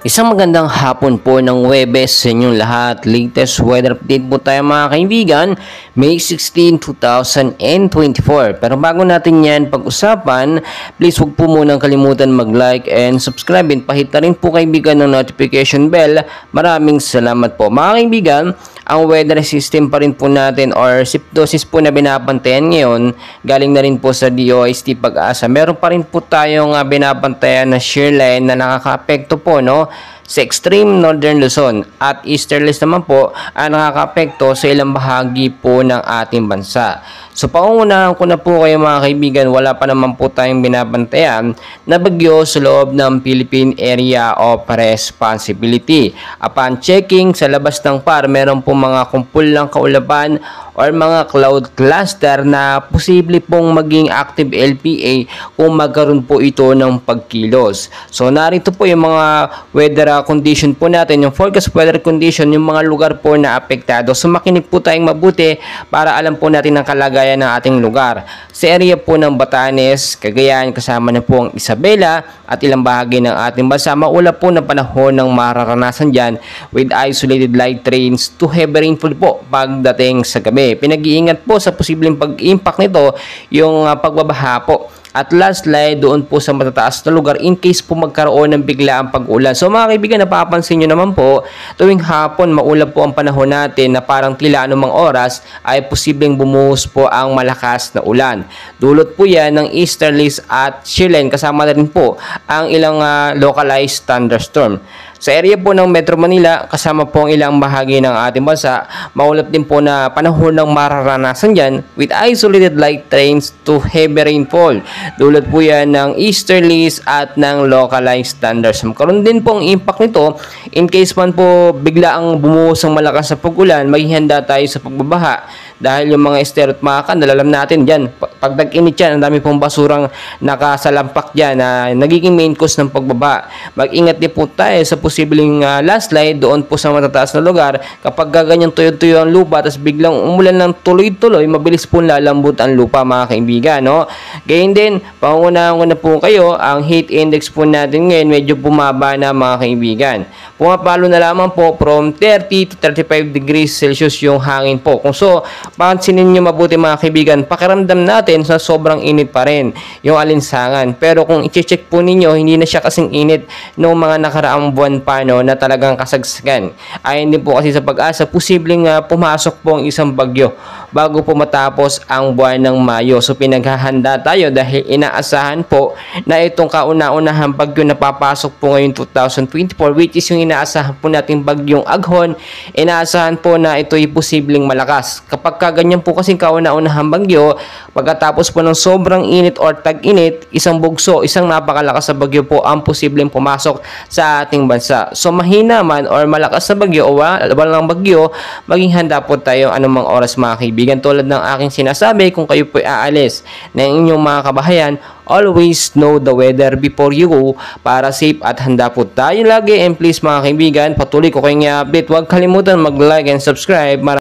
Isang magandang hapon po ng Huwebes sa inyong lahat. Latest weather update po tayo mga kaibigan, May 16, 2024. Pero bago natin yan pag-usapan, please huwag po munang kalimutan mag-like and subscribe and pahit na rin po kaibigan ng notification bell. Maraming salamat po mga kaibigan. Ang weather system pa rin po natin or SIPDOSIS po na binabantayan ngayon, galing na rin po sa DOST Pag-asa. Meron pa rin po tayong binabantayan na shear line na nakaka-apekto po sa extreme northern Luzon at easterlies naman po ang nakaka-apekto sa ilang bahagi po ng ating bansa. So pangungunahan ko na po kayo mga kaibigan, wala pa naman po tayong binabantayan na bagyo sa loob ng Philippine Area of Responsibility. Upon checking sa labas ng PAR, meron po mga kumpul ng kaulapan or mga cloud cluster na posible pong maging active LPA kung magkaroon po ito ng pagkilos. So narito po yung mga weather condition po natin, yung forecast weather condition, yung mga lugar po na apektado. So makinig po tayong mabuti para alam po natin ang kalagayan ng ating lugar. Sa area po ng Batanes, Cagayan, kasama na po ang Isabela at ilang bahagi ng ating bansa, maulap po na panahon ng mararanasan dyan with isolated light rains to heavy rainfall po pagdating sa gabi. Pinag-iingat po sa posibleng pag-impact nito yung pagbabaha po at landslide doon po sa matataas na lugar in case po magkaroon ng biglaang pag-ulan. So mga kaibigan, napapansin nyo naman po, tuwing hapon maulap po ang panahon natin na parang tila anumang oras ay posibleng bumuhos po ang malakas na ulan. Dulot po yan ng easterlies at shear line, kasama na rin po ang ilang localized thunderstorm. Sa area po ng Metro Manila, kasama po ang ilang bahagi ng ating bansa, maulap din po na panahon ng mararanasan dyan with isolated light rains to heavy rainfall. Dulot po yan ng easterlies at ng localized thunderstorm. Karoon din po ang impact nito in case man po bigla ang bumuhos ng malakas na pag-ulan, maghihanda tayo sa pagbabaha. Dahil yung mga estero at mga kanal, alam natin dyan, pag nag-init yan, ang dami pong basurang nakasalampak dyan na nagiging main cause ng pagbaba. Mag-ingat din po tayo sa posibleng landslide doon po sa matataas na lugar. Kapag gaganyan tuyo-tuyo ang lupa, tapos biglang umulan ng tuloy-tuloy, mabilis po lalambot ang lupa mga kaibigan. No? Gayun din, pangunahan ko na po kayo, ang heat index po natin ngayon medyo bumaba na mga kaibigan. Pumapalo na lamang po from 30 to 35 degrees Celsius yung hangin po. Kung so, pansinin nyo mabuti mga kaibigan, pakiramdam natin sa sobrang init pa rin yung alinsangan. Pero kung i-check po ninyo, hindi na siya kasing init noong mga nakaraang buwan pa na talagang kasagsagan. Ayon din po kasi sa Pag-asa, posibleng pumasok po ang isang bagyo bago po matapos ang buwan ng Mayo. So pinaghahanda tayo dahil inaasahan po na itong kauna-unahang bagyo na papasok po ngayon 2024, which is yung inaasahan po natin bagyong Aghon. Inaasahan po na ito'y posibleng malakas. Kapag kaganyan po kasing kauna-unahang bagyo, pagkatapos po ng sobrang init or tag-init, isang bugso, isang napakalakas na bagyo po ang posibleng pumasok sa ating bansa. So mahina man or malakas na bagyo o walang bagyo, maging handa po tayo anumang oras mga kaibigan. Tulad ng aking sinasabi, kung kayo po aalis ng inyong mga kabahayan, always know the weather before you go para safe at handa po tayo lagi. And please mga kaibigan, patuloy ko kayong i-update. Huwag kalimutan mag-like and subscribe.